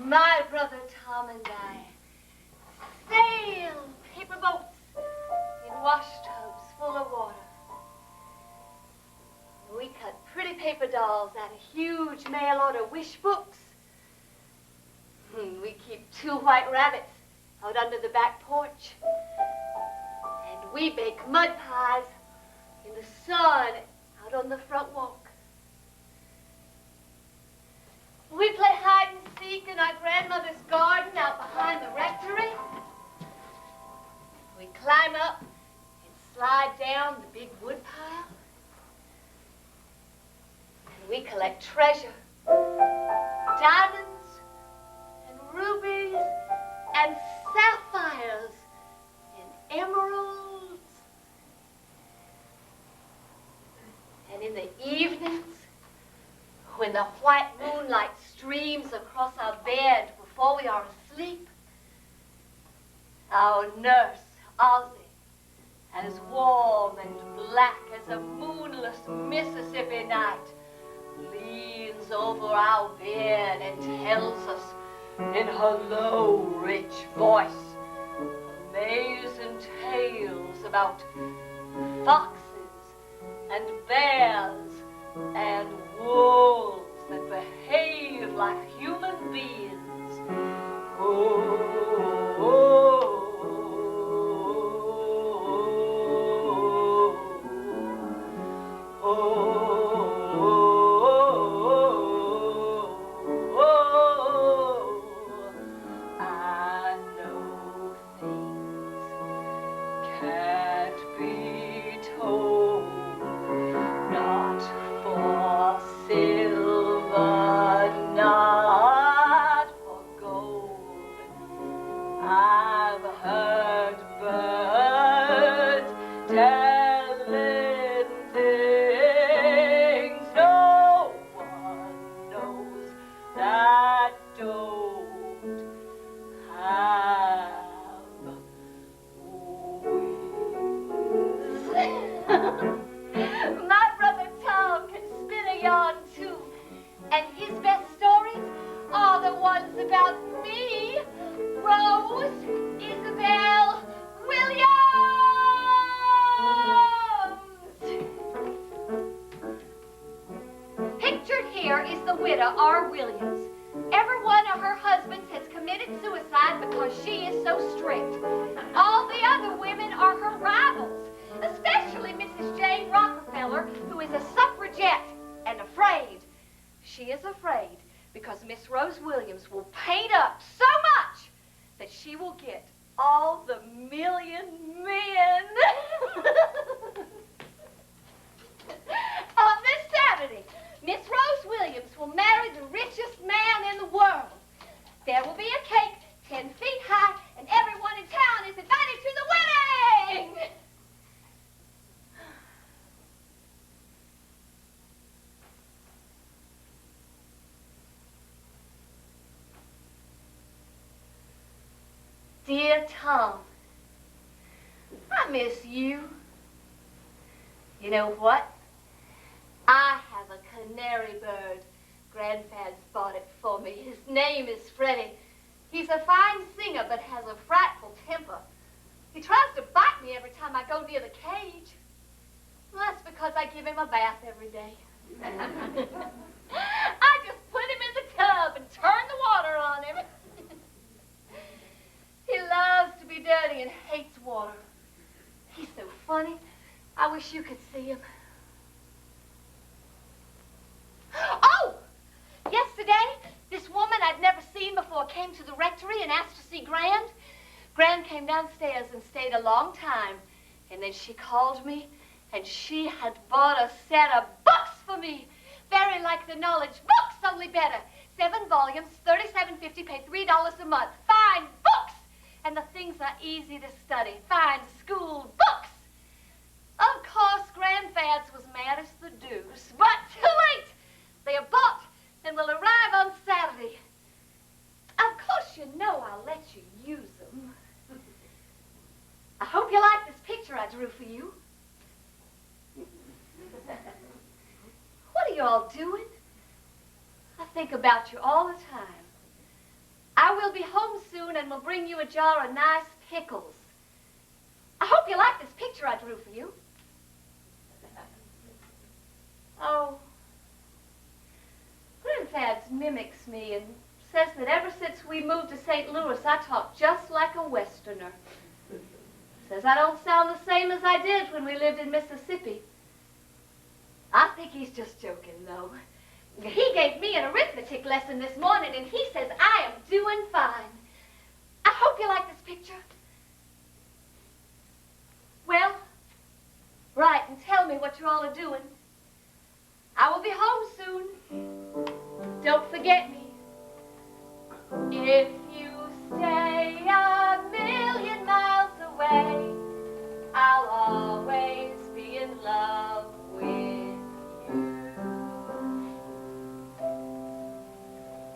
My brother Tom and I sail paper boats in wash tubs full of water. We cut pretty paper dolls out of huge mail-order wish books. We keep 2 white rabbits out under the back porch. And we bake mud pies in the sun out on the front walk. We play hide and seek in our grandmother's garden out behind the rectory. We climb up and slide down the big wood pile. And we collect treasure, diamonds and rubies and sapphires and emeralds. And in the evenings, when the white moonlight streams across our bed before we are asleep, our nurse, Ozzie, as warm and black as a moonless Mississippi night, leans over our bed and tells us in her low, rich voice amazing tales about foxes and bears and wolves that behave like human beings. Oh, oh, oh, oh. Dear Tom, I miss you. You know what? I have a canary bird. Grandpad's bought it for me. His name is Freddie. He's a fine singer, but has a frightful temper. He tries to bite me every time I go near the cage. Well, that's because I give him a bath every day. I just put him in the tub and turn the water on him. He loves to be dirty and hates water. He's so funny. I wish you could see him. Oh! Yesterday, this woman I'd never seen before came to the rectory and asked to see Gran. Gran came downstairs and stayed a long time. And then she called me, and she had bought a set of books for me. Very like the knowledge books, only better. 7 volumes, $37.50, pay $3 a month. Fine books! And the things are easy to study. Fine school books. Of course, Grandfads was mad as the deuce, but too late. They are bought and will arrive on Saturday. Of course, you know I'll let you use them. I hope you like this picture I drew for you. What are you all doing? I think about you all the time. soon and we'll bring you a jar of nice pickles. I hope you like this picture I drew for you. Oh, Grandfads mimics me and says that ever since we moved to St. Louis, I talk just like a Westerner. Says I don't sound the same as I did when we lived in Mississippi. I think he's just joking, though. He gave me an arithmetic lesson this morning, and he says I am doing fine. I hope you like this picture. Well, write and tell me what you all are doing. I will be home soon. Don't forget me. If you stay a million miles away, I'll always be in love with you.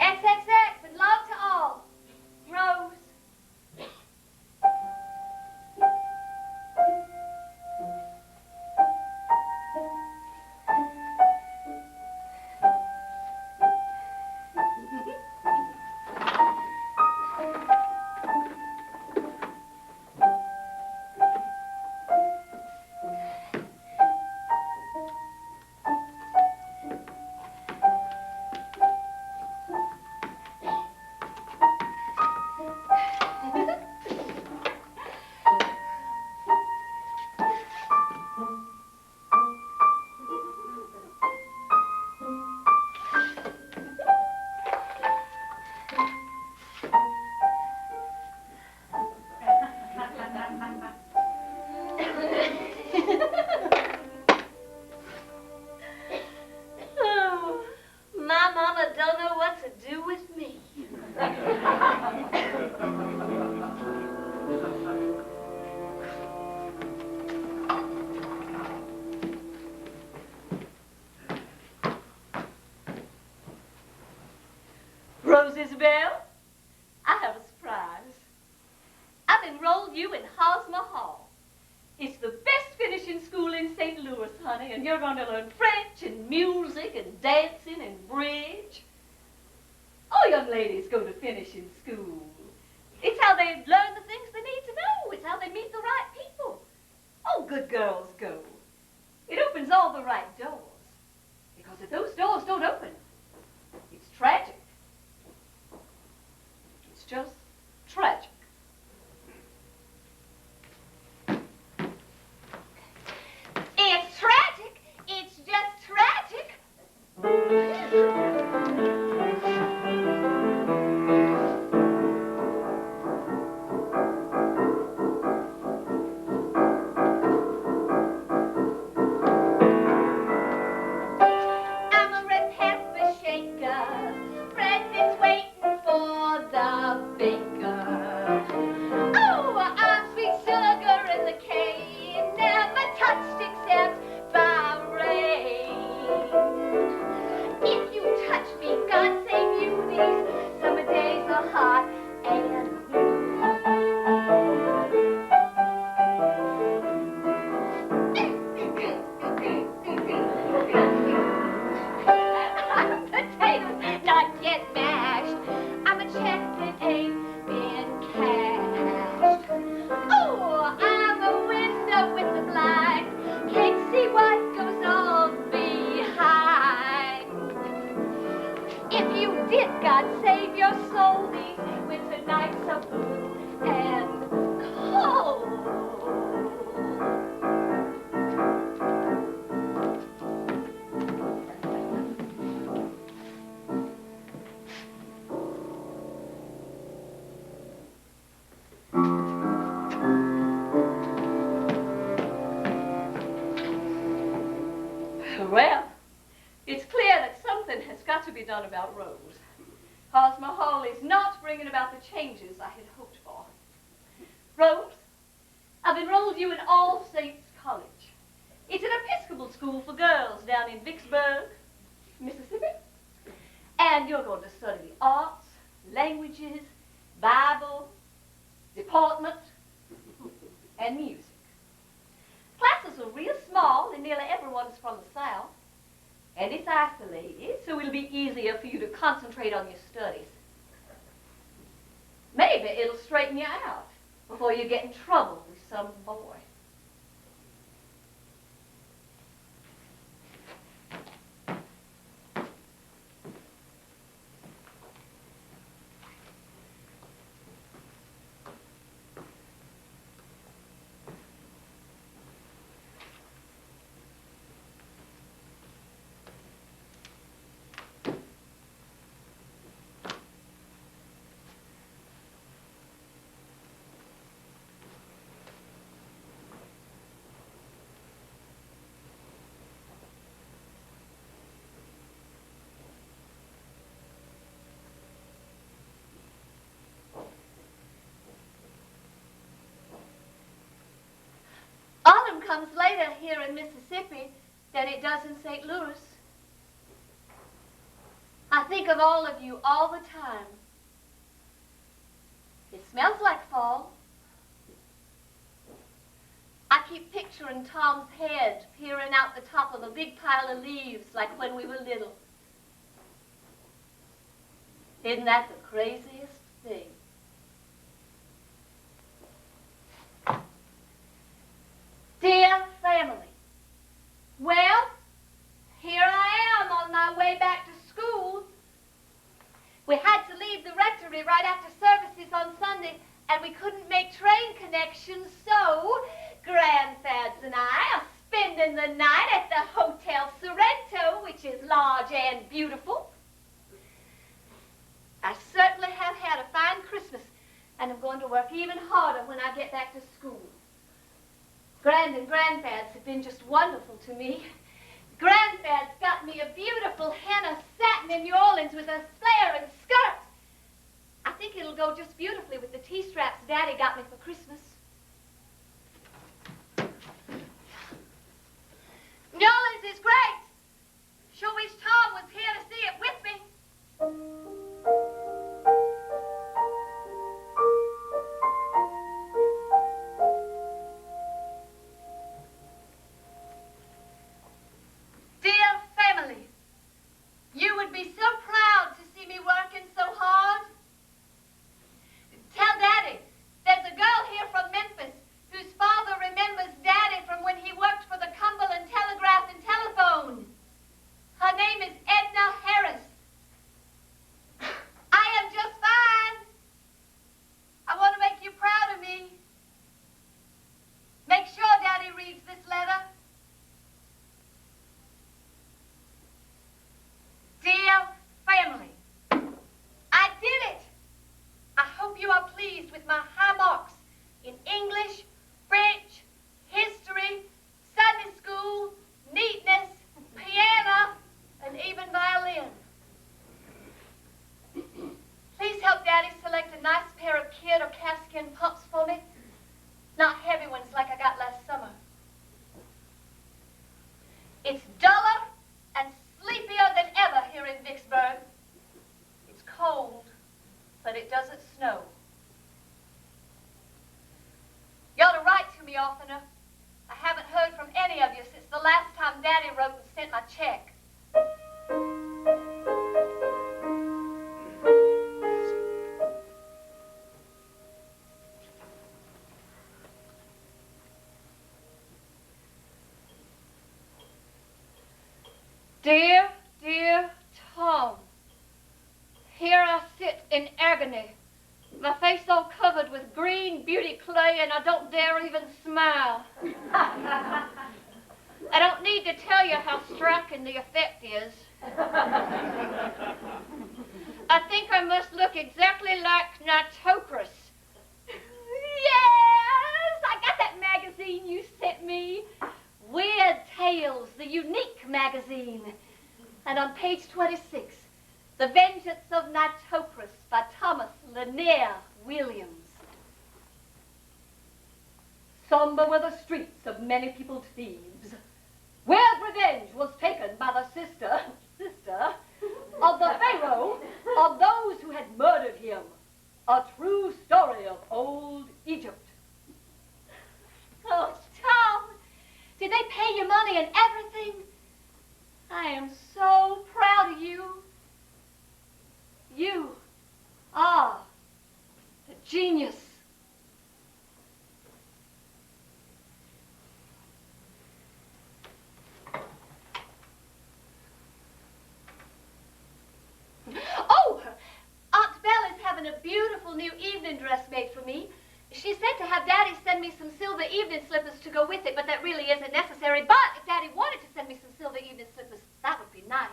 XXX and love to all. Rose. Isabel, I have a surprise. I've enrolled you in Hosmer Hall. It's the best finishing school in St. Louis, honey, and you're going to learn French and music and dancing and bridge. All young ladies go to finishing school. It's how they learn the things they need to know. It's how they meet the right people. Oh, good girls go. It opens all the right doors. Because if those doors don't open, it's tragic. Just tragic. It's tragic. It's just tragic. I'm a red pepper shaker. President's waiting for the baker. Oh, I'm sweet sugar in the cane, never touched except by rain. If you touch me, God save you, these summer days are hot and potatoes not yet mashed. I'm a check that ain't been cashed. Oh, I'm a window with the blind. Can't see what goes on behind. If you did, God save your soul, these winter nights are blue and cold. Well, it's clear that something has got to be done about Rose. Hosmer Hall is not bringing about the changes I had hoped for. Rose, I've enrolled you in All Saints College. It's an Episcopal school for girls down in Vicksburg, Mississippi. And you're going to study the arts, languages, Bible, deportment, and music. Classes are real small, and nearly everyone's from the South. And it's isolated, so it'll be easier for you to concentrate on your studies. Maybe it'll straighten you out before you get in trouble with some boy. Autumn comes later here in Mississippi than it does in St. Louis. I think of all of you all the time. It smells like fall. I keep picturing Tom's head peering out the top of a big pile of leaves like when we were little. Isn't that the craziest thing? Dear family, well, here I am on my way back to school. We had to leave the rectory right after services on Sunday, and we couldn't make train connections, so Grandfads and I are spending the night at the Hotel Sorrento, which is large and beautiful. I certainly have had a fine Christmas, and I'm going to work even harder when I get back to school. Grand and Grandfads have been just wonderful to me. Grandfads got me a beautiful henna satin in New Orleans with a flare and skirt. I think it'll go just beautifully with the T-straps Daddy got me for Christmas. New Orleans is great. Sure wish Tom was here to see it with me. You would be so proud to see me working so hard. Tell Daddy, there's a girl here from Memphis whose father remembers Daddy from when he worked for the Cumberland Telegraph and Telephone. Her name is Edna Harris. I am just fine. I want to make you proud of me. Make sure Daddy reads this letter. Dear family, I did it. I hope you are pleased with my high marks in English, French, history, Sunday school, neatness, piano, and even violin. Please help Daddy select a nice pair of kid or calfskin pumps for me. Not heavy ones like I got last summer. It's duller and sleepier than ever here in Vicksburg. It's cold, but it doesn't snow. You ought to write to me oftener. I haven't heard from any of you since the last time Daddy wrote and sent my check. Dear, dear Tom, here I sit in agony, my face all covered with green beauty clay, and I don't dare even smile. I don't need to tell you how striking the effect is. I think I must look exactly like Nitocris. Yes, I got that magazine you sent me. Weird Tales, the unique magazine. And on page 26, The Vengeance of Nitocris by Thomas Lanier Williams. Somber were the streets of many-peopled Thebes. Weird revenge was taken by the sister of the Pharaoh of those who had murdered him. A true story of old Egypt. Oh, Tom, did they pay you money and everything? I am so proud of you. You are the genius. Oh, Aunt Belle is having a beautiful new evening dress made for me. She said to have Daddy send me some silver evening slippers to go with it, but that really isn't necessary. But if Daddy wanted to send me some silver evening slippers, that would be nice.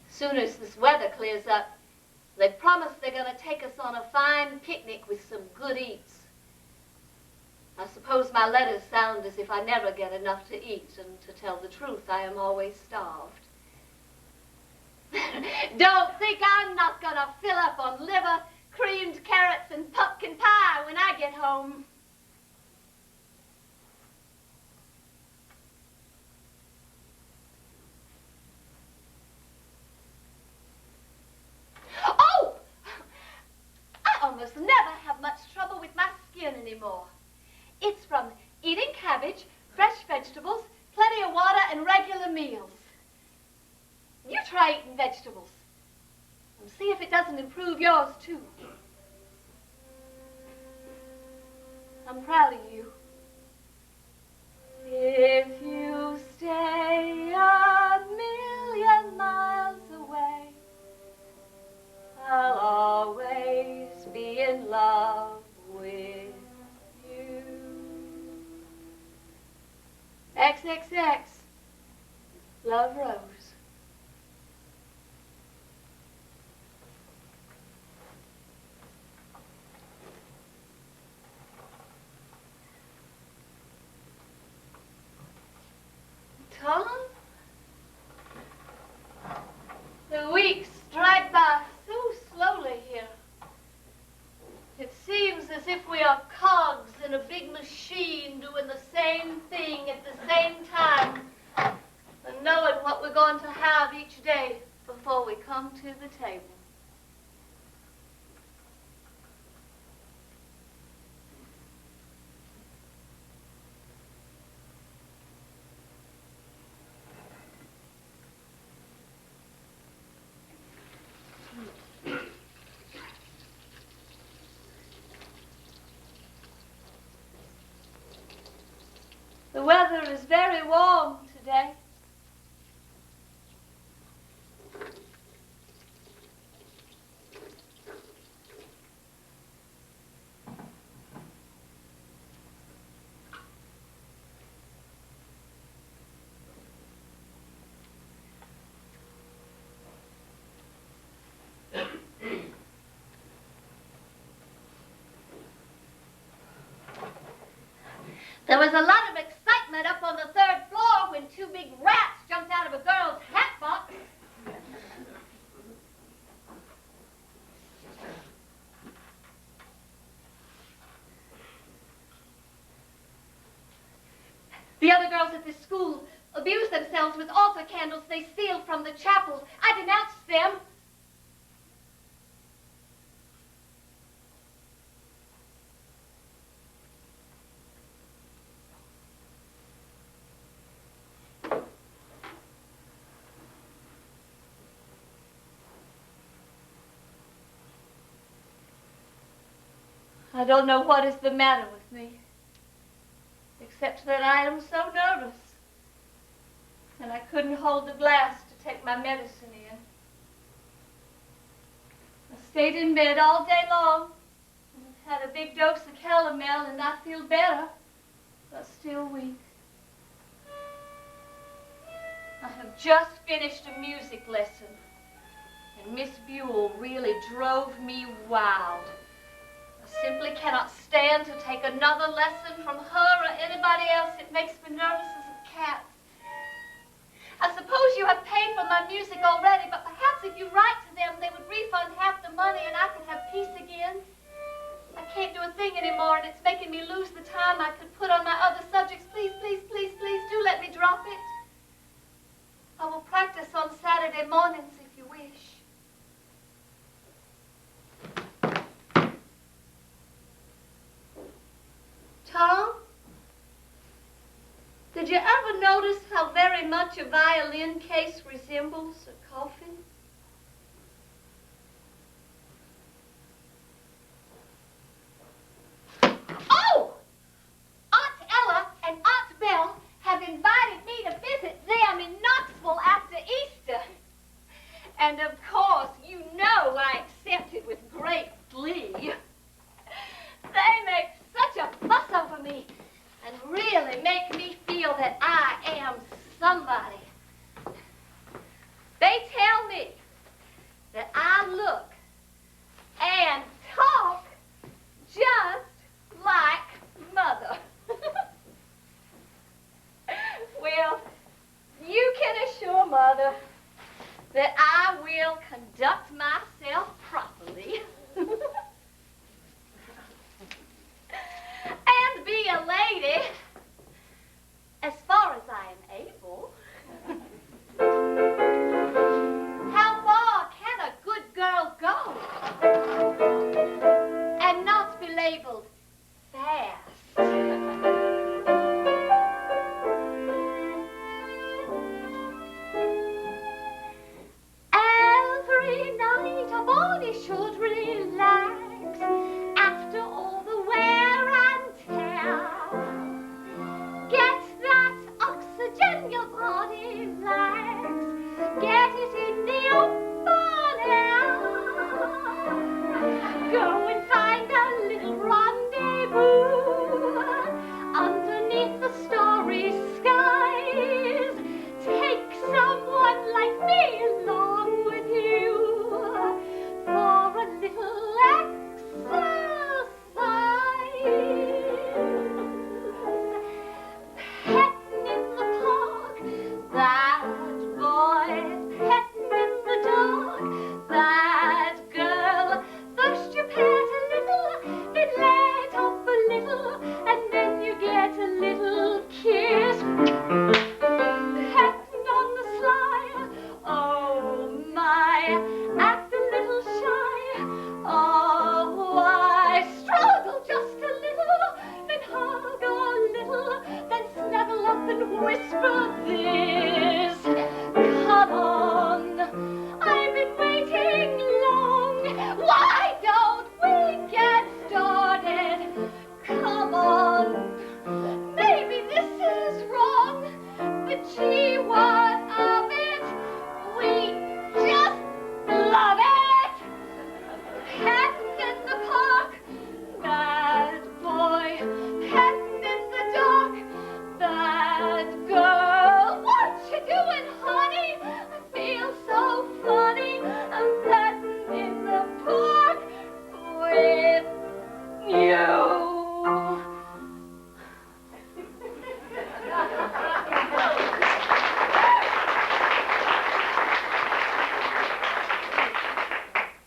Soon as this weather clears up, they've promised they're going to take us on a fine picnic with some good eats. I suppose my letters sound as if I never get enough to eat, and to tell the truth, I am always starved. Don't think I'm not going to fill up on liver, creamed carrots, and pumpkin pie when I get home. Oh! I almost never have much trouble with my skin anymore. It's from eating cabbage, fresh vegetables, plenty of water, and regular meals. You try eating vegetables and see if it doesn't improve yours, too. I'm proud of you. If you stay a million miles away, I'll always be in love with you. XXX, Love Rose. Tom? The weeks drag by so slowly here. It seems as if we are cogs in a big machine doing the same thing at the same time and knowing what we're going to have each day before we come to the table. The weather is very warm today. There was a lot of excitement up on the third floor when two big rats jumped out of a girl's hat box. The other girls at this school abuse themselves with altar candles they steal from the chapels. I denounced them. I don't know what is the matter with me, except that I am so nervous, and I couldn't hold the glass to take my medicine in. I stayed in bed all day long, and I've had a big dose of calomel, and I feel better, but still weak. I have just finished a music lesson, and Miss Buell really drove me wild. I simply cannot stand to take another lesson from her or anybody else. It makes me nervous as a cat. I suppose you have paid for my music already, but perhaps if you write to them, they would refund half the money and I could have peace again. I can't do a thing anymore, and it's making me lose the time I could put on my other subjects. Please, please, please, please, do let me drop it. I will practice on Saturday mornings if you wish. Tom? Did you ever notice how very much a violin case resembles a coffin? Oh! Aunt Ella and Aunt Belle have invited me to visit them in Knoxville after Easter. And of course, you know I accepted with great glee. They make such a fuss over me and really make me feel that I am somebody. They tell me that I look and talk just like Mother. Well, you can assure Mother that I will conduct myself properly and be a lady as far as I am able. How far can a good girl go and not be labeled fast? Every night a body should relax after all the wear and tear. Get that oxygen your body lacks. Get it in the open air. Go and find a little rendezvous underneath the starry skies. Take someone like me along with you for a little exercise. Petting in the park, that boy. Petting in the dark, that girl. First you pet a little, then let off a little, and then you get a little kiss. Petting on the sly, oh my, act a little shy. Oh, I struggle just a little, then hug a little, then snuggle up and whisper this. Come on, I've been waiting long. Why don't we get started? Come on, maybe this is wrong, but gee, what of it? We just love it. Petting in the park, bad boy. Petting in the dark, bad girl. What you doing, honey? I feel so funny. I'm petting in the park with you.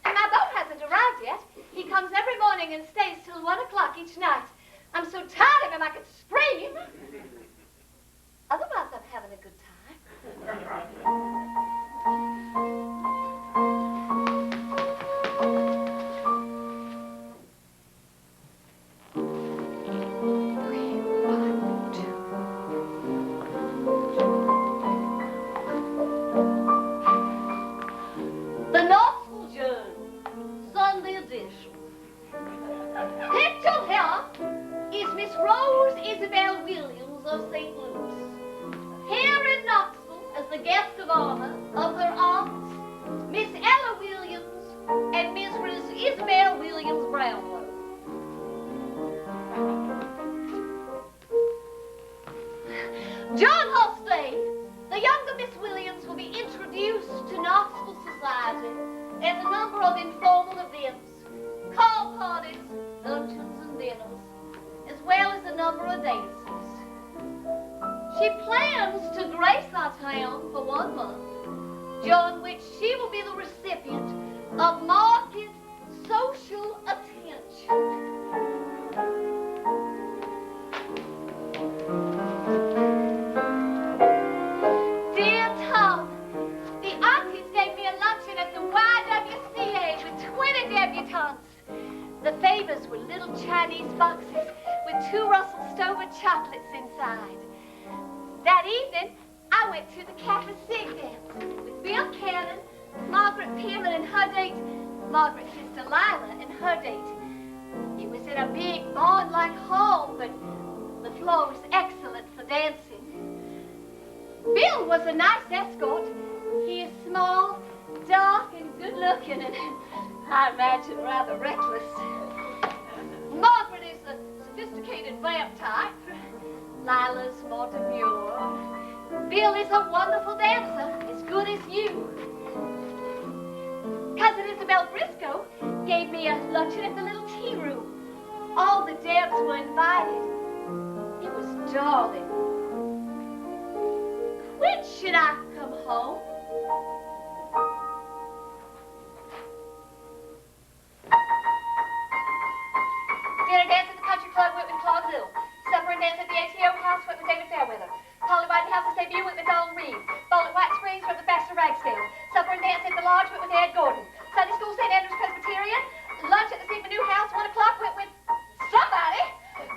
And my boat hasn't arrived yet. He comes every morning and stays till 1 o'clock each night. I'm so tired of him I could scream. Otherwise, I'm having a good time. The Knoxville Journal, Sunday edition. Pictured here is Miss Rose Isabel Williams of St. Louis, here in Knoxville as the guest of honor of her aunts, Miss Ella Williams and Miss Isabel Williams Brownlow. John Holstein, the younger Miss Williams, will be introduced to Knoxville society at a number of informal events, call parties, luncheons and dinners, as well as a number of dances. She plans to grace our town for 1 month, during which she will be the recipient of marked social attention. Dear Tom, the aunties gave me a luncheon at the YWCA with 20 debutantes. The favors were little Chinese boxes with 2 Russell Stover chocolates inside. That evening, I went to the Cafe Sig dance with Bill Cannon, Margaret Pearman and her date, Margaret's sister Lila and her date. It was in a big barn-like hall, but the floor was excellent for dancing. Bill was a nice escort. He is small, dark, and good-looking, and I imagine rather reckless. Margaret is a sophisticated vamp type. Lila's more demure. Bill is a wonderful dancer, as good as you. Cousin Isabel Briscoe gave me a luncheon at the little tea room. All the Debs were invited. It was darling. When should I come home? Dinner dance at the Country Club, Whitman Claude Hill. Supper and dance at the ATO House, Whitman David Fairweather. Polly Whitehouse's debut, Whitman Donald Reed. Ball at White Springs, Whitman Baxter Ragsdale. Supper and dance at the Lodge, Whitman Ed Gordon. Sunday school, St. Andrew's Presbyterian. Lunch at the Sigma New House, 1 o'clock, Whitman. Somebody!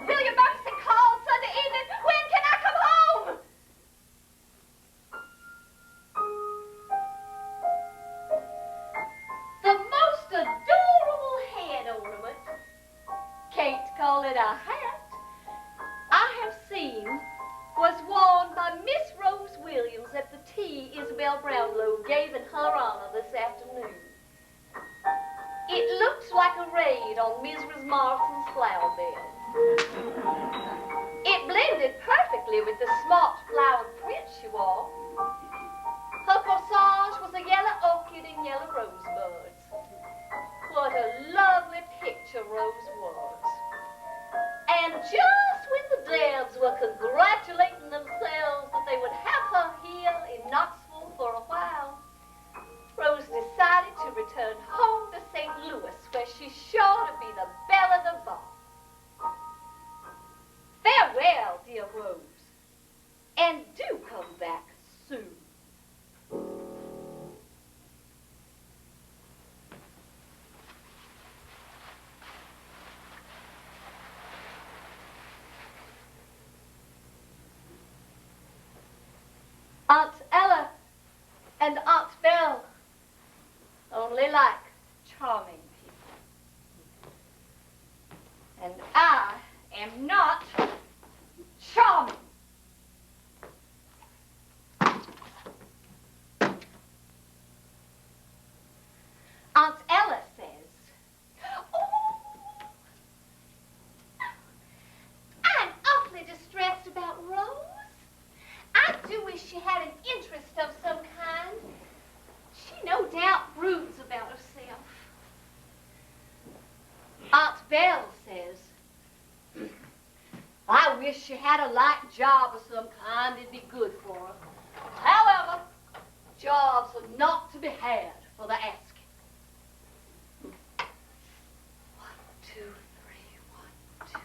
William Murchison called Sunday evening. When can I come home? The most adorable head ornament. Can't call it a hat. I have seen was worn by Miss Rose Williams at the tea Isabel Brownlow gave in her honor this afternoon. It looks like a raid on Mrs. Marston's flower bed. It blended perfectly with the smart flowered print she wore. Her corsage was a yellow orchid and yellow rosebuds. What a lovely picture Rose was. And just when the Debs were congratulating themselves that they would have her here in Knoxville for a while, Rose decided to return home to St. Louis, where she's sure to be the belle of the ball. Farewell, dear Rose, and do come back soon. Aunt Ella and Aunt Belle, only like charming people. And I am not charming. Aunt Ella says, oh, I'm awfully distressed about Rose. I do wish she had an interest of some kind. She no doubt broods about herself. Aunt Belle says, I wish she had a light job of some kind. It'd be good for her. However, jobs are not to be had for the asking. 1, 2, 3, 1, 2,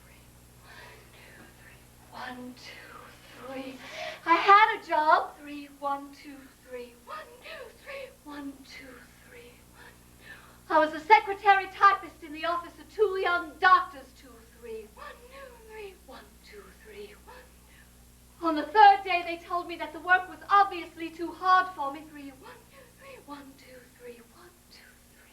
3, 1, 2, 3, 1, 2, 3. I had a job. 3, 1, 2, 3, 1, 2, 3, 1, 2, 3, 1. I was a secretary typist in the office of 2 young doctors. 2, 3, 1, 2, 3, 1, 2, 3, 1, 2. On the third day, they told me that the work was obviously too hard for me. 3, 1, 2, 3, 1, 2, 3, 1, 2, 3.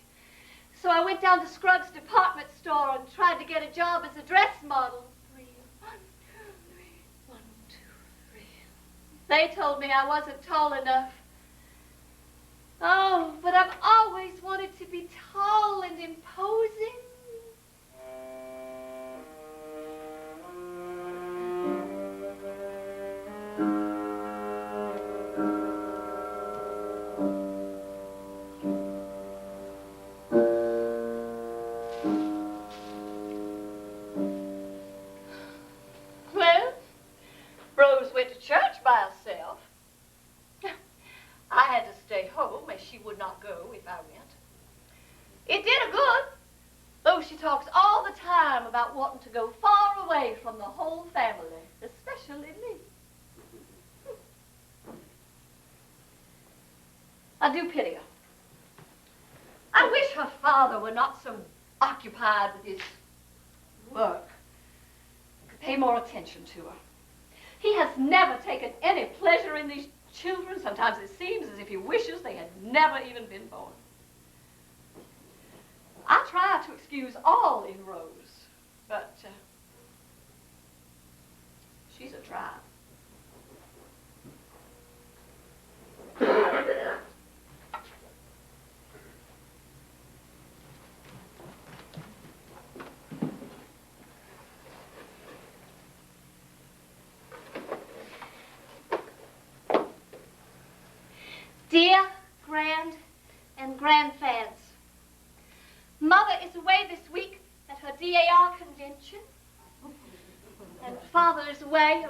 So I went down to Scruggs' department store and tried to get a job as a dress model. 3, 1, 2, 3, 1, 2, 3. They told me I wasn't tall enough. Oh, but I've always wanted to be tall and imposing. Well, Rose went to church by herself. I had to stay home as she would not go if I went. It did her good, though she talks all the time about wanting to go far away from the whole family, especially me. I do pity her. I wish her father were not so occupied with his work. Could pay more attention to her. He has never taken any pleasure in these children. Sometimes it seems as if he wishes they had never even been born. I try to excuse all in Rose, but she's a drag. Dear Grand and Grand fans, Mother is away this week at her DAR convention, and Father is away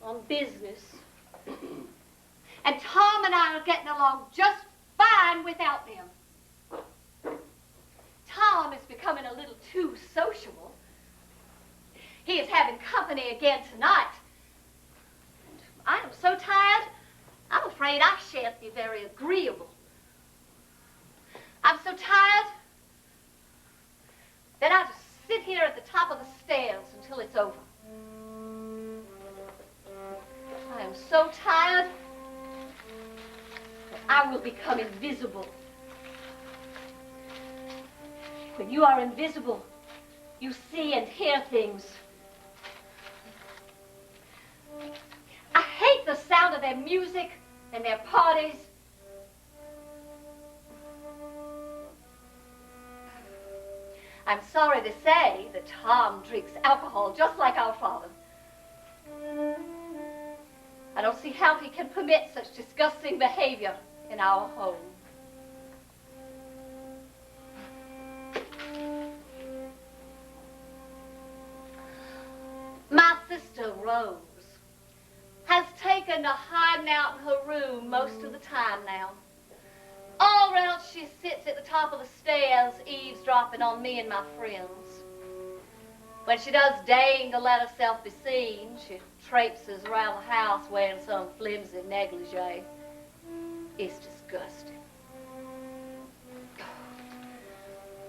on business. And Tom and I are getting along just fine without them. Tom is becoming a little too sociable. He is having company again tonight. And I am so tired, I'm afraid I shan't be very agreeable. I'm so tired, then I'll just sit here at the top of the stairs until it's over. I am so tired that I will become invisible. When you are invisible, you see and hear things. I hate the sound of their music and their parties. I'm sorry to say that Tom drinks alcohol just like our father. I don't see how he can permit such disgusting behavior in our home. My sister, Rose, has taken to hiding out in her room most of the time now. Or else she sits at the top of the stairs eavesdropping on me and my friends. When she does deign to let herself be seen, she traipses around the house wearing some flimsy negligee. It's disgusting.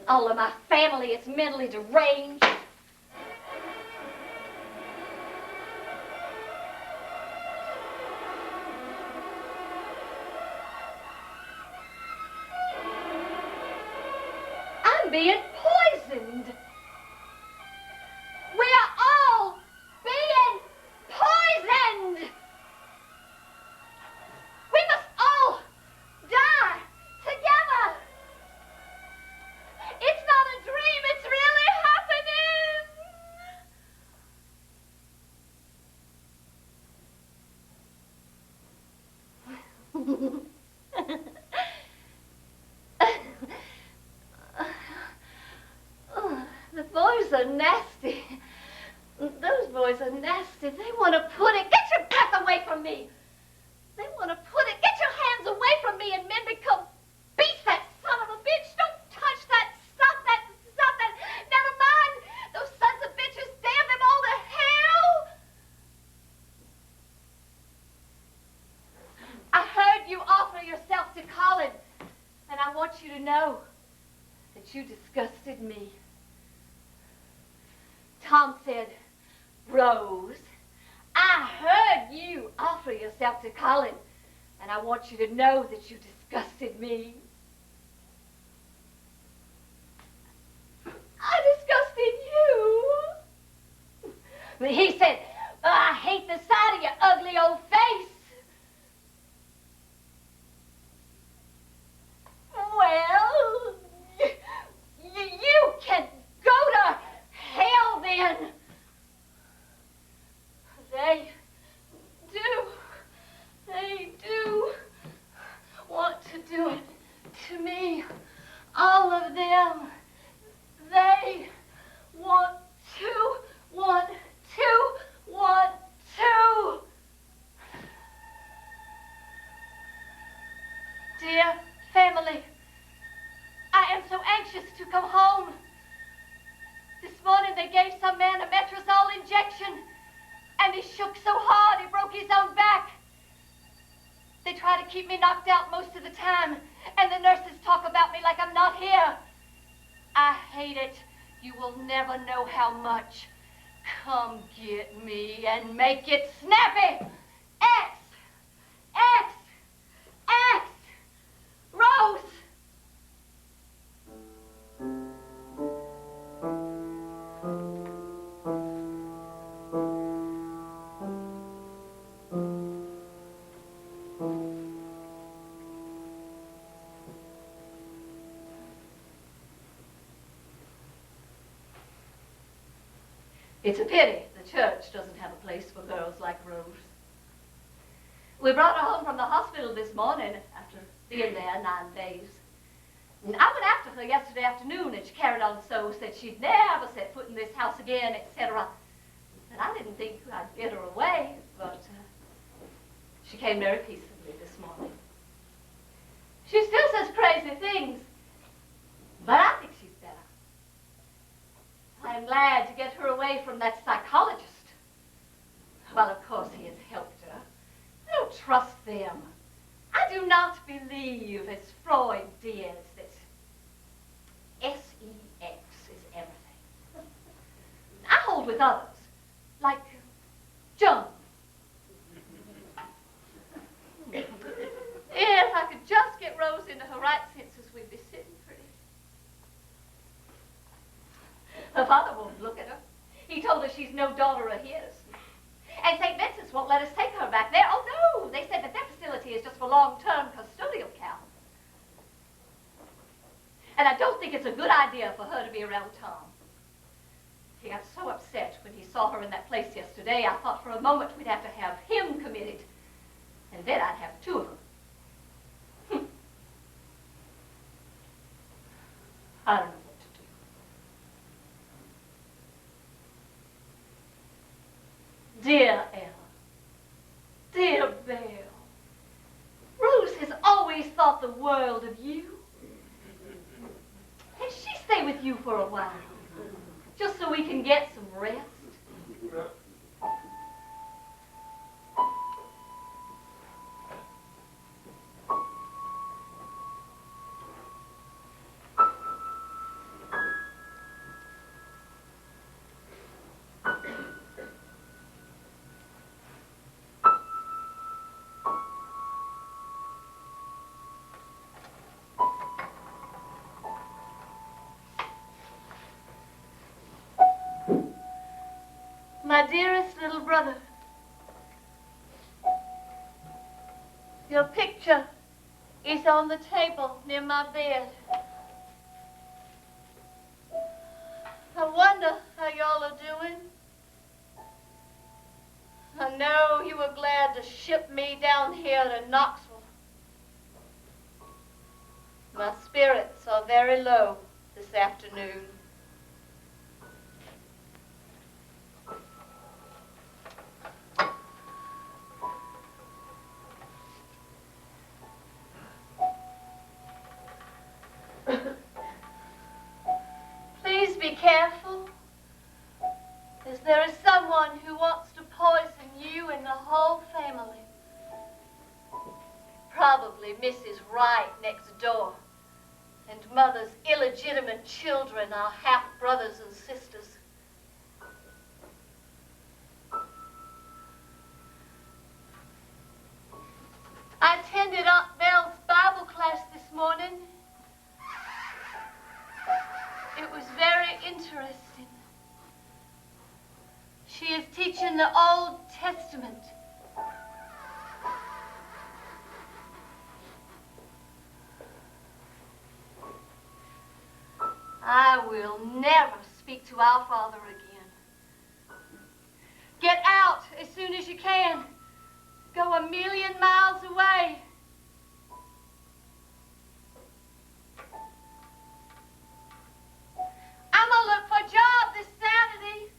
All of my family is mentally deranged. I'm being poisoned. We are all being poisoned. We must all die together. It's not a dream, it's really happening. The boys are nasty. Those boys are nasty. They want to put it. Get your breath away from me. They want to put it. Get your hands away from me and men become beasts. That son of a bitch. Don't touch that. Stop that. Stop that. Never mind. Those sons of bitches. Damn them all to hell. I heard you offer yourself to Colin, and I want you to know that you disgusted me. Tom said, Rose, I heard you offer yourself to Colin, and I want you to know that you disgusted me. I disgusted you. But he said, I hate the sight of your ugly old face. Well, you can go to hell then. They do want to do it to me. All of them. They want to. Dear family, I am so anxious to come home. This morning they gave some man a metrazole injection, and he shook so hard he broke his own back. They try to keep me knocked out most of the time, and the nurses talk about me like I'm not here. I hate it. You will never know how much. Come get me and make it snappy. X, X, X, Rose. It's a pity the church doesn't have a place for girls like Rose. We brought her home from the hospital this morning after being there 9 days. And I went after her yesterday afternoon, and she carried on so, said she'd never set foot in this house again, etc. And I didn't think I'd get her away, but she came very peaceably this morning. She still says crazy things, but I think she's better. I'm glad to get her away from that psychologist. Well, of course, he has helped her. I don't trust them. I do not believe, as Freud did, that sex is everything. I hold with others, like John. If I could just get Rose into her right senses, we'd be sitting pretty. Her father won't look at her. He told her she's no daughter of his. And St. Vincent's won't let us take her back there. Oh, no, they said that their facility is just for long-term custodial care. And I don't think it's a good idea for her to be around Tom. He got so upset when he saw her in that place yesterday, I thought for a moment we'd have to have him committed. And then I'd have 2 of them. I don't know what to do. Dear Ella, dear Belle, Rose has always thought the world of you. Can she stay with you for a while, just so we can get some rest? My dearest little brother, your picture is on the table near my bed. I wonder how y'all are doing. I know you were glad to ship me down here to Knoxville. My spirits are very low this afternoon. Please be careful, as there is someone who wants to poison you and the whole family. Probably Mrs. Wright next door, and Mother's illegitimate children are half-brothers and sisters. I attended Aunt Belle's Bible class this morning. It was very interesting. She is teaching the Old Testament. I will never speak to our Father again. Get out as soon as you can. Go 1,000,000 miles away. I'm gonna look for a job this Saturday.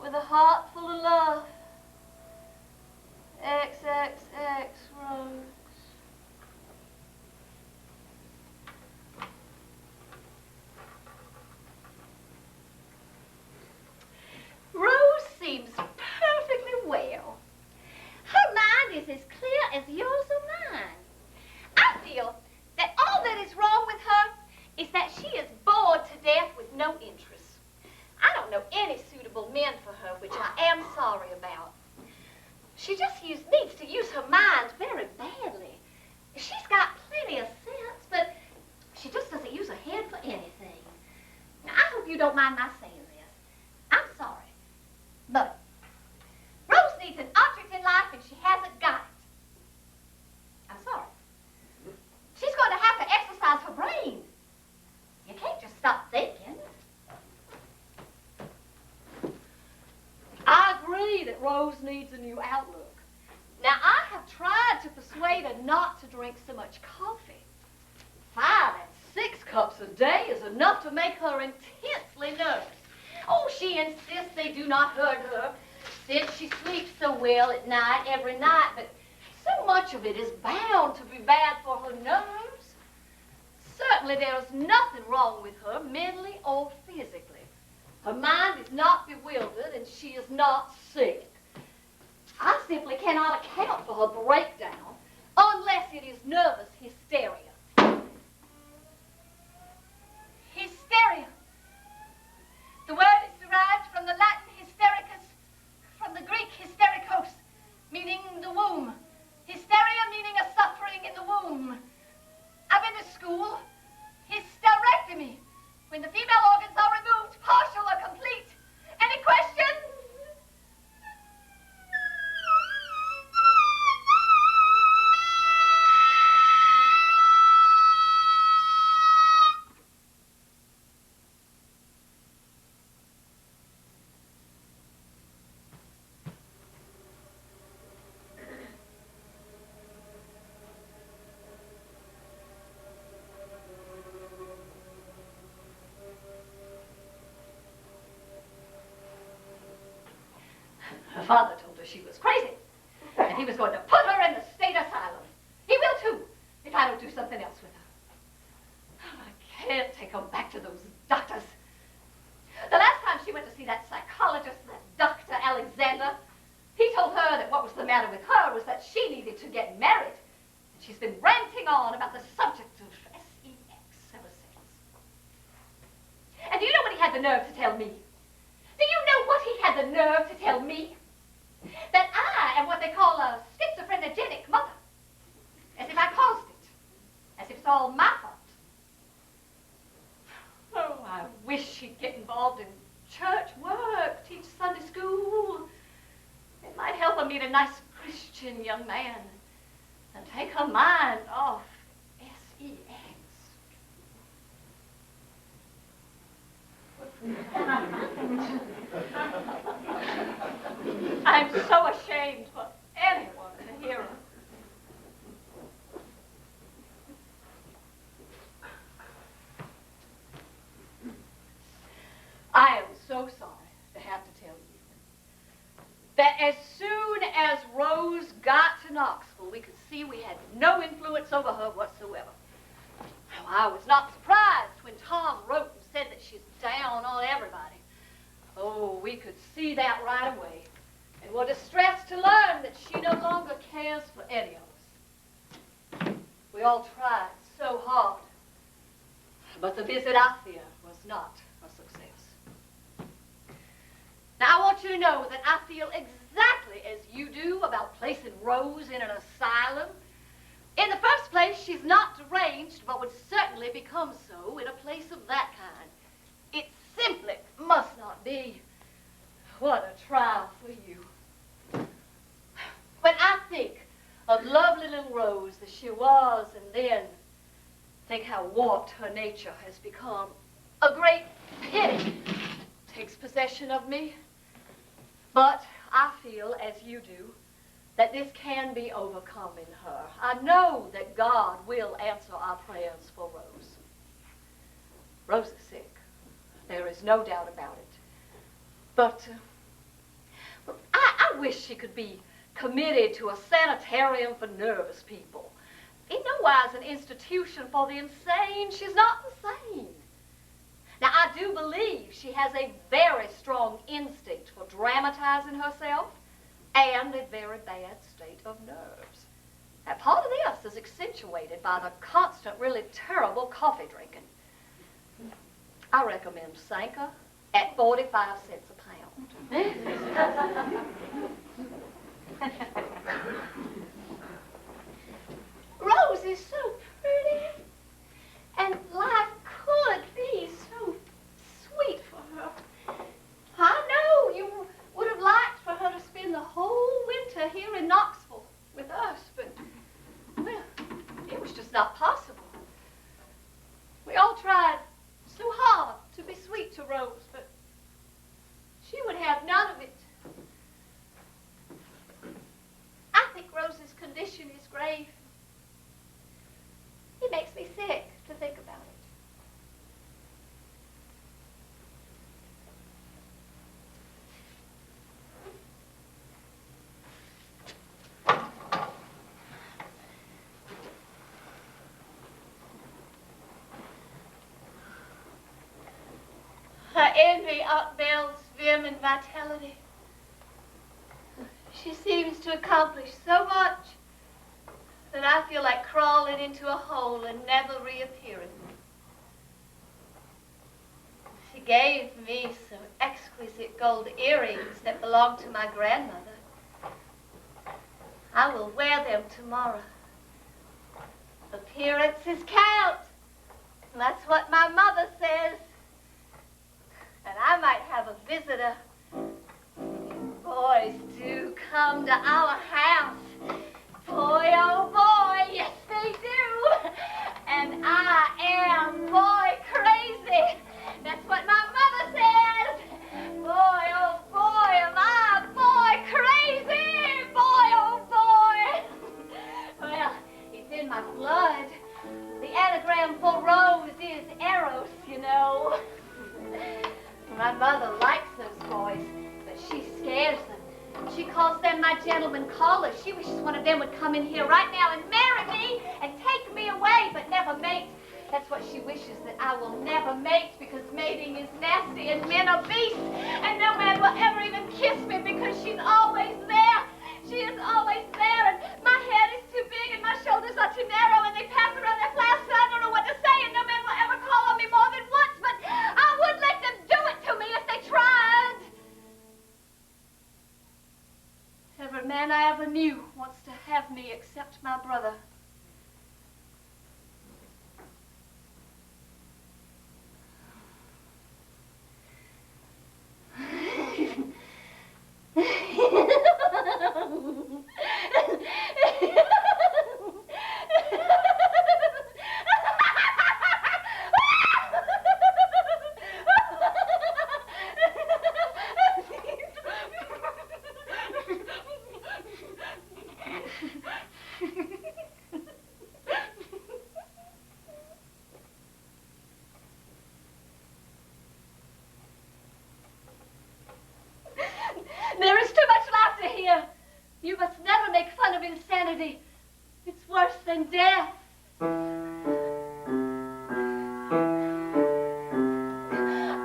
With a heart full of love. XXX Rose. feel that all that is wrong with her is that she is bored to death with no interest. I don't know any suitable men for her, which I am sorry about. She just needs to use her mind very badly. She's got plenty of sense, but she just doesn't use her head for anything. Now, I hope you don't mind my saying this. I'm sorry, but Rose needs an object in life and she hasn't got it. I'm sorry. She's going to have to exercise her brain. You can't just stop thinking. I agree that Rose needs a new outlook. Now, I have tried to persuade her not to drink so much coffee. 5 and 6 cups a day is enough to make her intensely nervous. Oh, she insists they do not hurt her, since she sleeps so well at night, every night, but so much of it is bound to be bad for her nerves. Certainly there is nothing wrong with her, mentally or physically. Her mind is not bewildered and she is not sick. I simply cannot account for her breakdown unless it is nervous hysteria. Hysteria. The word is derived from the Latin hystericus, from the Greek hysterikos, meaning the womb. Hysteria meaning a suffering in the womb. I've been to school. Hysterectomy, when the female organs are removed, partial or complete. Any questions? Her father told her she was crazy, and he was going to put her in the state asylum. He will too, if I don't do something else with her. Oh, I can't take her back to those doctors. The last time she went to see that psychologist, that Dr. Alexander, he told her that what was the matter with her was that she needed to get married. And she's been ranting on about the subject of sex ever since. And do you know what he had the nerve to tell me? Do you know what he had the nerve to tell me? That I am what they call a schizophrenic mother. As if I caused it. As if it's all my fault. Oh, I wish she'd get involved in church work, teach Sunday school. It might help her meet a nice Christian young man and take her mind off sex. I'm so ashamed for anyone to hear her. I am so sorry to have to tell you that as soon as Rose got to Knoxville, we could see we had no influence over her whatsoever. Now, I was not surprised when Tom wrote and said that she's down on everybody. Oh, we could see that right away. And were distressed to learn that she no longer cares for any of us. We all tried so hard. But the visit, I fear, was not a success. Now, I want you to know that I feel exactly as you do about placing Rose in an asylum. In the first place, she's not deranged, but would certainly become so in a place of that kind. It simply must not be. What a trial for you. When I think of lovely little Rose as she was, and then think how warped her nature has become, a great pity takes possession of me. But I feel, as you do, that this can be overcome in her. I know that God will answer our prayers for Rose. Rose is sick. There is no doubt about it. But I wish she could be committed to a sanitarium for nervous people. In no wise an institution for the insane. She's not insane. Now, I do believe she has a very strong instinct for dramatizing herself and a very bad state of nerves. And part of this is accentuated by the constant, really terrible coffee drinking. I recommend Sanka at 45 cents a pound. Rose is so pretty, and life could be so sweet for her. I know you would have liked for her to spend the whole winter here in Knoxville with us, but, well, it was just not possible. We all tried so hard to be sweet to Rose, but she would have none of it. I think Rose's condition is grave. It makes me sick to think about it. Her envy outbuilds vim and vitality. She seems to accomplish so much that I feel like crawling into a hole and never reappearing. She gave me some exquisite gold earrings that belonged to my grandmother. I will wear them tomorrow. Appearances count. That's what my mother says. And I might have a visitor. Boys do come to our house. Boy, oh boy, yes they do. And I am boy crazy. That's what my mother says. Boy, oh boy, am I boy crazy. Boy, oh boy. Well, it's in my blood. The anagram for Rose is Eros, you know. My mother likes those boys, but she scares them. She calls them my gentlemen callers. She wishes one of them would come in here right now and marry me and take me away, but never mate. That's what she wishes, that I will never mate, because mating is nasty and men are beasts, and no man will ever even kiss me because she's always there. She is always there, and my head is too big and my shoulders are too narrow, and they pass around their flasks, and I don't know what to say, and no man will ever call on me more than once, but I would let them do it to me if they tried. Every man I ever knew wants to have me except my brother. There is too much laughter here. You must never make fun of insanity. It's worse than death.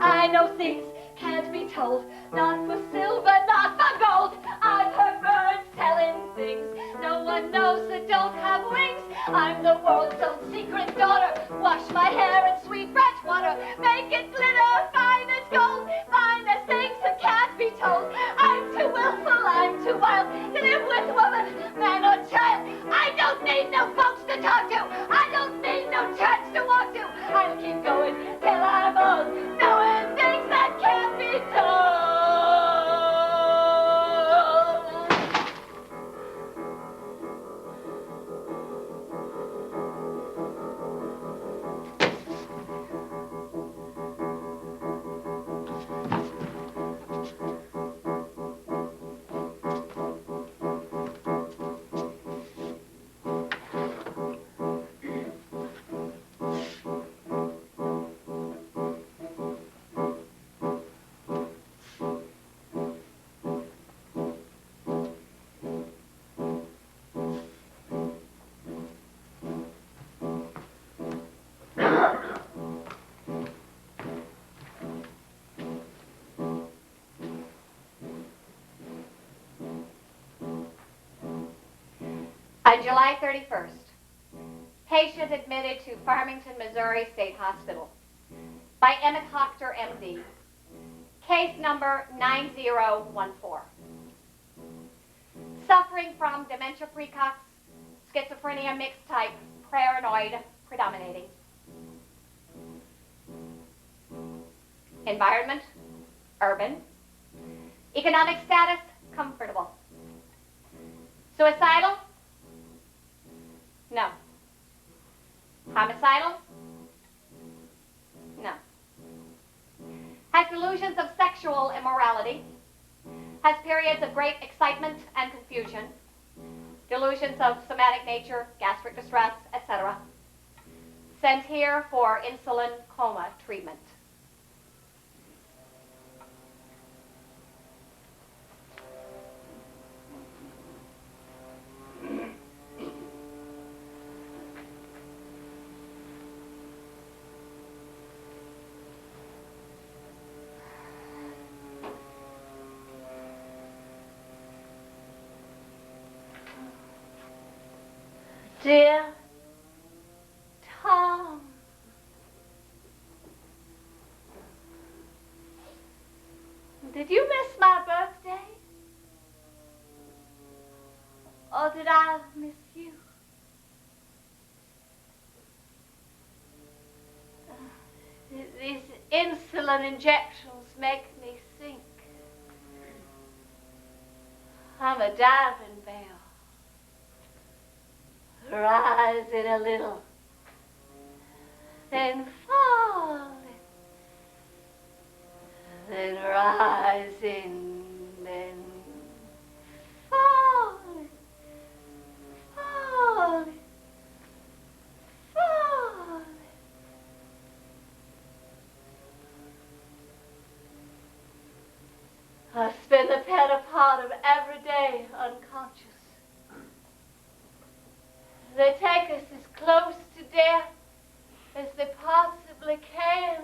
I know things can't be told, not for silver, not for gold. I've heard birds telling things no one knows that don't have wings. I'm the world's own secret daughter. Wash my hair in sweet fresh water. Make it glitter fine as gold. Find the things that can't be told. I'm too willful, I'm too wild to live with woman, man or child. I don't need no folks to talk to. I don't need no church to walk to. I'll keep going till I'm old, knowing things that can't be told. On July 31st, patient admitted to Farmington, Missouri State Hospital by Emmett Hochter, MD. Case number 9014. Suffering from dementia precox, schizophrenia mixed type, paranoid predominating. Environment, urban. Economic status, comfortable. Suicidal? No. Homicidal? No. Has delusions of sexual immorality. Has periods of great excitement and confusion. Delusions of somatic nature, gastric distress, etc. Sent here for insulin coma treatment. Dear Tom, did you miss my birthday? Or did I miss you? These insulin injections make me think. I'm a diving bell. Rising a little, then falling, then rising, then falling, falling, falling. I spend the better part of every day unconscious. They take us as close to death as they possibly can.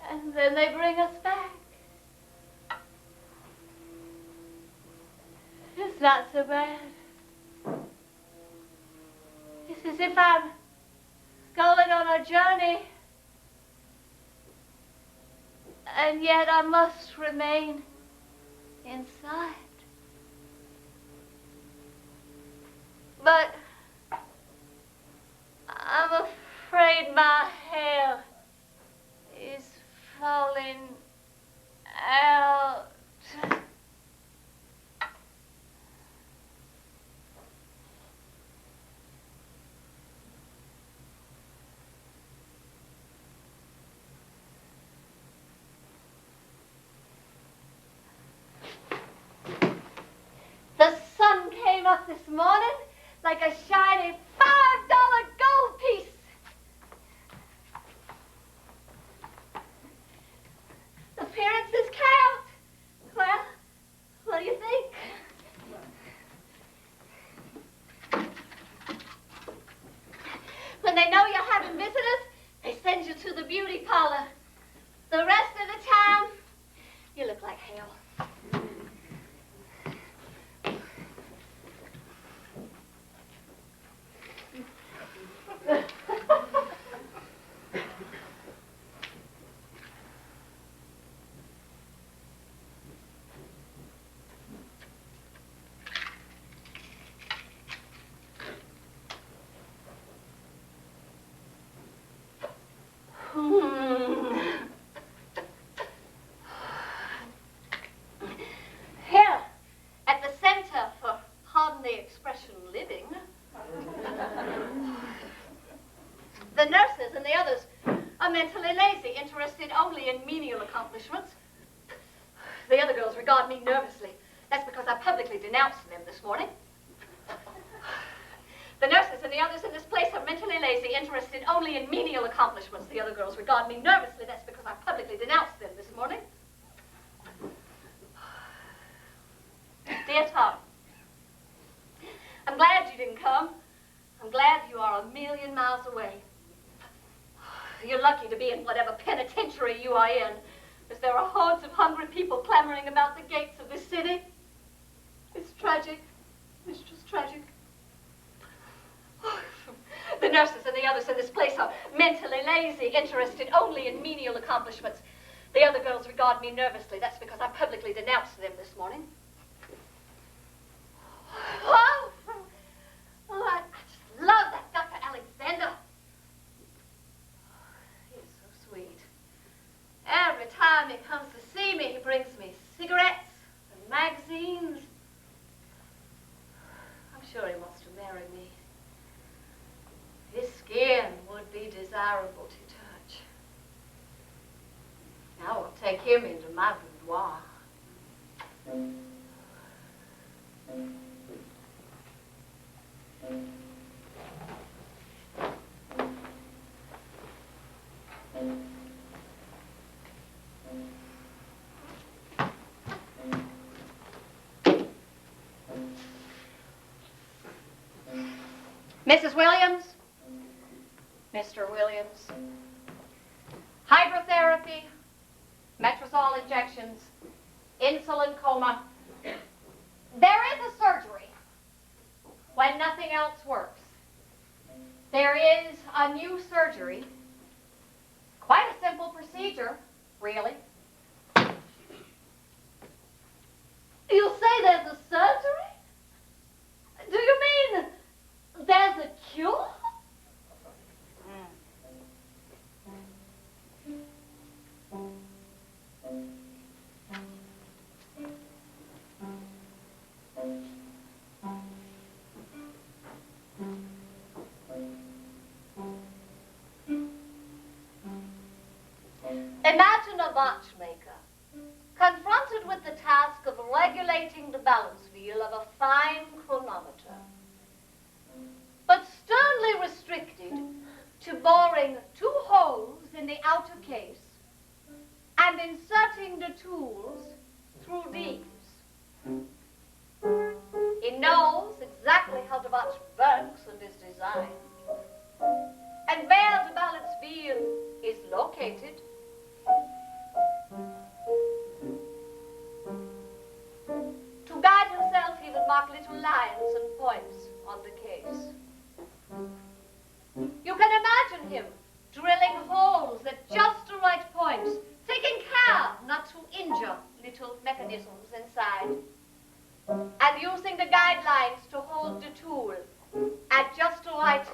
And then they bring us back. It's not so bad. It's as if I'm going on a journey, and yet I must remain inside. But I'm afraid my hair is falling out. The sun came up this morning like a shiny $5 gold piece. Appearances count. Well, what do you think? When they know you're having visitors, they send you to the beauty parlor. The rest of the time, you look like hell. Here, at the Center for Pardon the Expression Living, the nurses and the others are mentally lazy, interested only in menial accomplishments. The other girls regard me nervously. That's because I publicly denounced them this morning. The nurses and the others in this place are mentally lazy, interested only in menial accomplishments. The other girls regard me nervously. That's because I publicly denounced them this morning. Dear Tom, I'm glad you didn't come. I'm glad you are a million miles away. You're lucky to be in whatever penitentiary you are in, as there are hordes of hungry people clamoring about the gates of this city. It's tragic. It's just tragic. The nurses and the others in this place are mentally lazy, interested only in menial accomplishments. The other girls regard me nervously. That's because I publicly denounced them this morning. Oh, I just love that Dr. Alexander. He is so sweet. Every time he comes to see me, he brings me cigarettes and magazines. I'm sure he wants to marry me. His skin would be desirable to touch. I will take him into my boudoir. Mrs. Williams? Mr. Williams? Hydrotherapy, metrazole injections, insulin coma. There is a surgery when nothing else works. There is a new surgery. Quite a simple procedure, really. You say there's a surgery? Do you mean there's a cure? Imagine a watchmaker confronted with the task of regulating the balance wheel of a fine chronometer, but sternly restricted to boring 2 holes in the outer case and inserting the tools through these. He knows exactly how the watch works and is designed, and where the balance wheel is located. To guide himself, he would mark little lines and points on the case. You can imagine him drilling holes at just the right points, taking care not to injure little mechanisms inside, and using the guidelines to hold the tool at just the right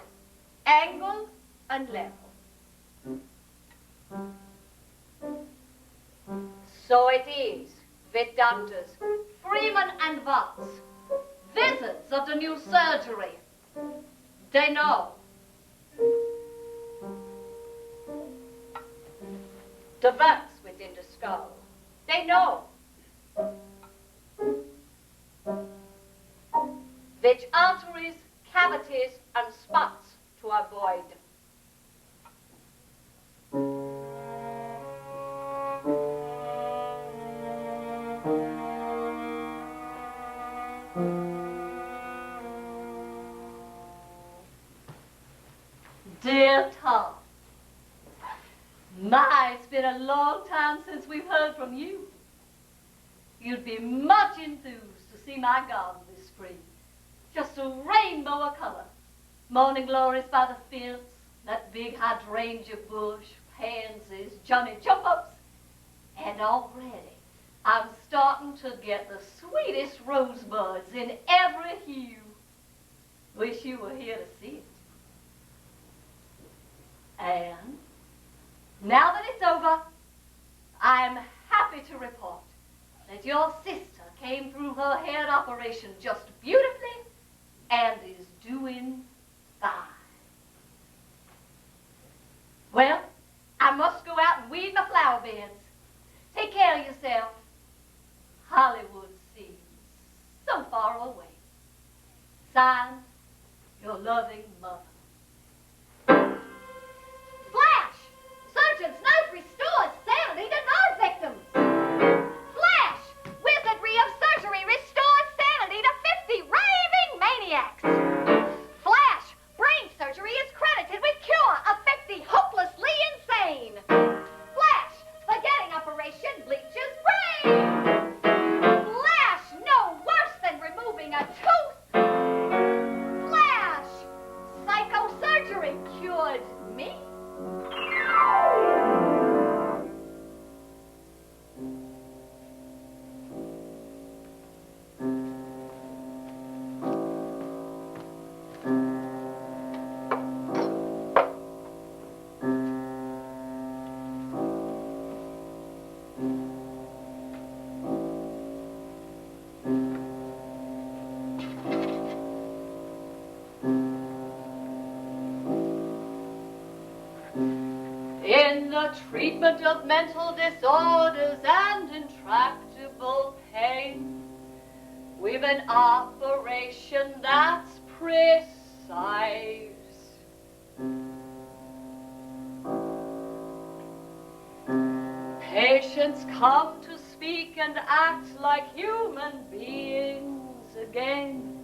angle and level. So it is with doctors Freeman and Watts, visits of the new surgery. They know. The works within the skull. They know. Which arteries, cavities, and spots to avoid. Dear Tom, my, it's been a long time since we've heard from you. You'd be much enthused to see my garden this spring. Just a rainbow of color. Morning glories by the fence, that big hydrangea bush, pansies, Johnny jump-ups. And already I'm starting to get the sweetest rosebuds in every hue. Wish you were here to see it. And now that it's over, I'm happy to report that your sister came through her head operation just beautifully and is doing fine. Well, I must go out and weed my flower beds. Take care of yourself. Hollywood seems so far away. Signed, your loving mother. Flash! Surgeon's knife restores sanity to nerve victims. Flash! Wizardry of surgery restores sanity to 50 raving maniacs. Flash! Brain surgery is credited with cure of 50 hopelessly insane. Flash! Forgetting operation bleaches brain. Flash! No worse than removing a tooth. Mary cured me. In the treatment of mental disorders and intractable pain, we've an operation that's precise. Patients come to speak and act like human beings again.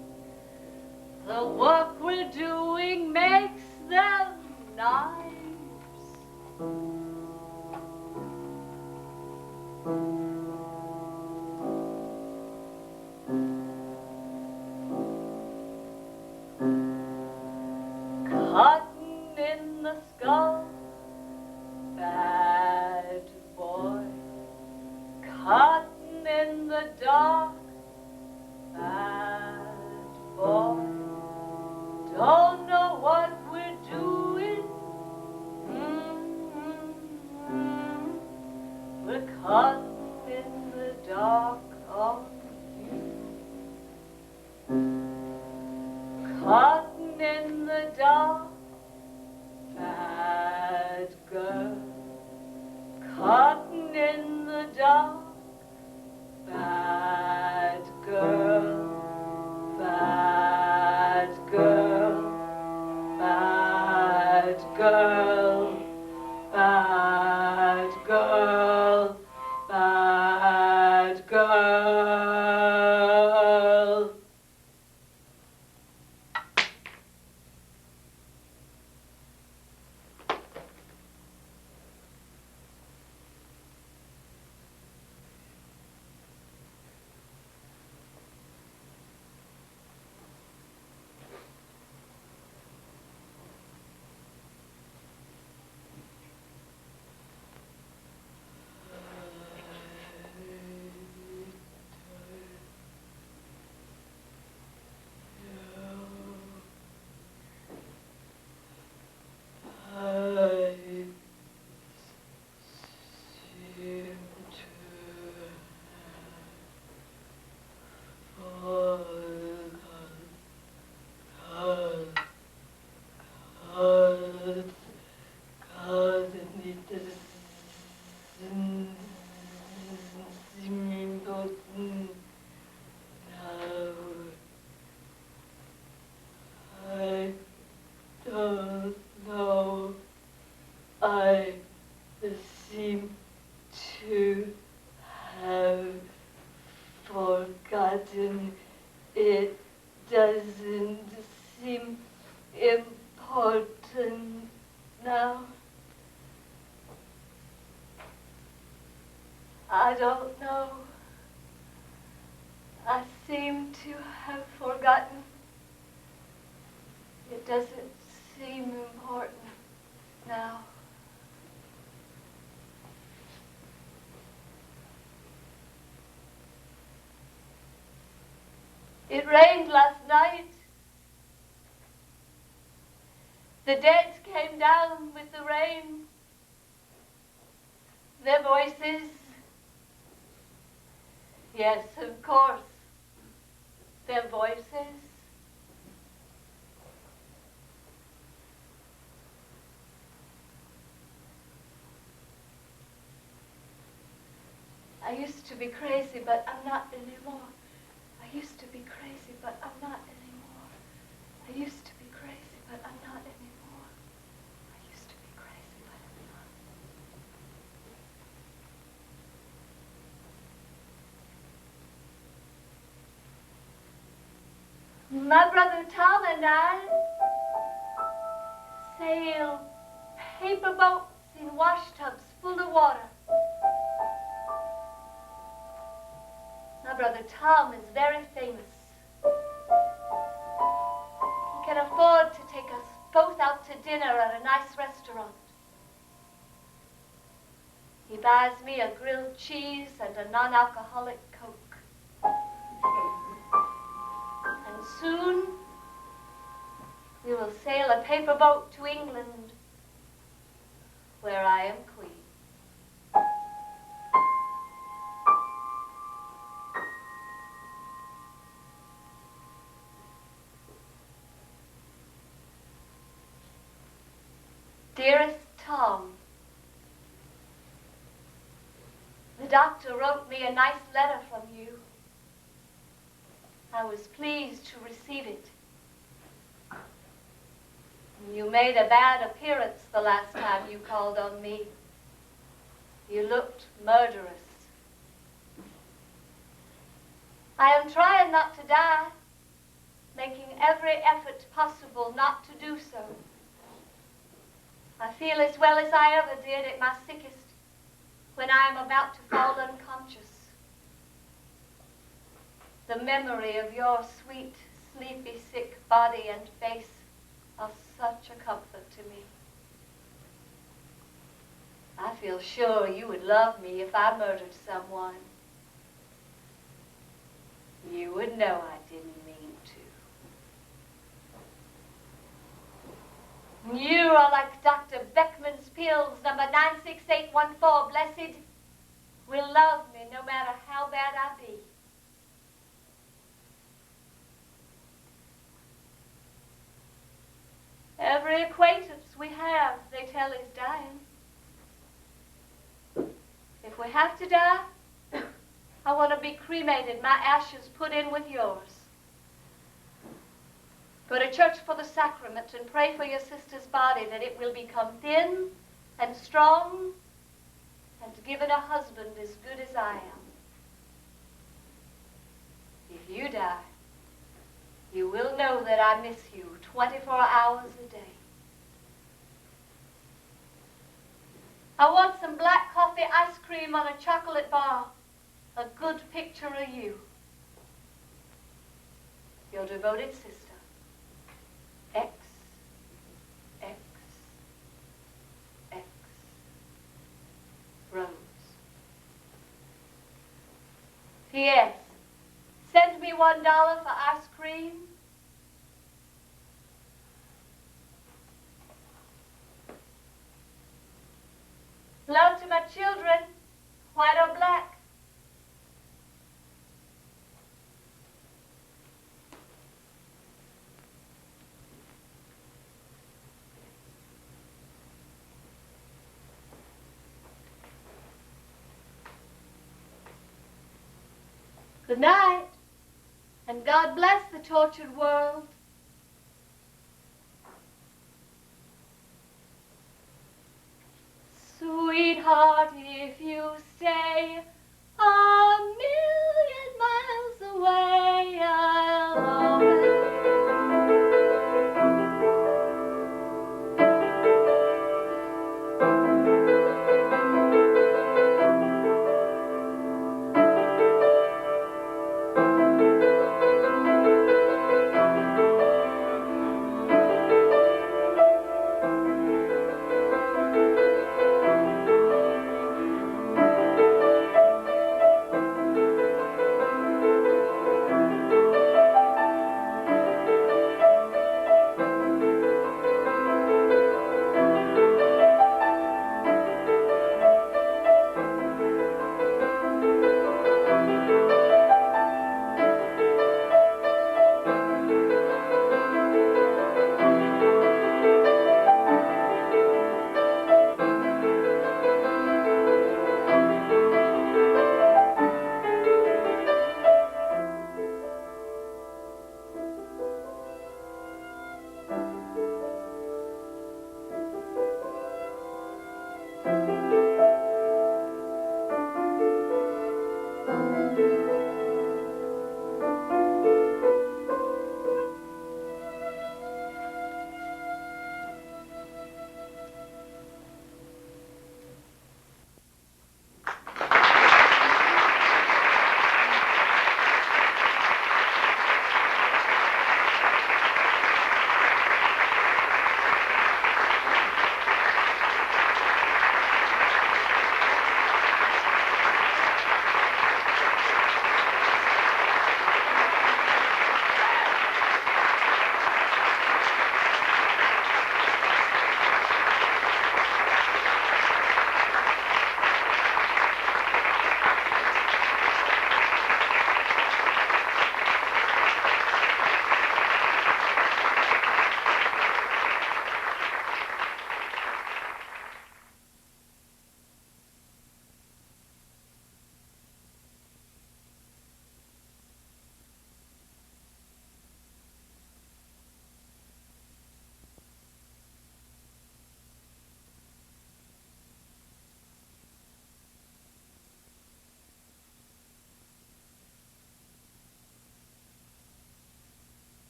The work we're doing makes them nice. Cotton in the skull, bad boy. Cotton in the dark, bad boy. Don't know what we're doing. We're cotton in the dark on you. Cotton in the dark, bad girl. Cotton in the dark, bad girl. Bad girl. Bad girl. Bad girl. Bad girl. I seem to have forgotten. It doesn't seem important now. I don't know. I seem to have forgotten. It doesn't seem important now. It rained last night. The dead came down with the rain. Their voices. Yes, of course. Their voices. I used to be crazy, but I'm not anymore. I used to be crazy, but I'm not anymore. I used to be crazy, but I'm not anymore. I used to be crazy, but I'm not. My brother Tom and I sail paper boats in wash tubs full of water. My brother Tom is very famous. He can afford to take us both out to dinner at a nice restaurant. He buys me a grilled cheese and a non-alcoholic Coke. And soon we will sail a paper boat to England, where I am queen. Dearest Tom, the doctor wrote me a nice letter from you. I was pleased to receive it. You made a bad appearance the last time you called on me. You looked murderous. I am trying not to die, making every effort possible not to do so. I feel as well as I ever did at my sickest, when I am about to fall unconscious. The memory of your sweet, sleepy, sick body and face are such a comfort to me. I feel sure you would love me if I murdered someone. You would know I didn't mean to. You are like Dr. Beckman's pills, number 96814, blessed, will love me no matter how bad I be. Every acquaintance we have, they tell, is dying. If we have to die, I want to be cremated, my ashes put in with yours. Go to church for the sacrament and pray for your sister's body that it will become thin and strong and given a husband as good as I am. If you die, you will know that I miss you 24 hours a day. I want some black coffee ice cream on a chocolate bar, a good picture of you. Your devoted sister, X, X, X, Rose. P.S. Send me $1 for ice cream. Love to my children, white or black. Good night, and God bless the tortured world. Sweetheart, if you stay,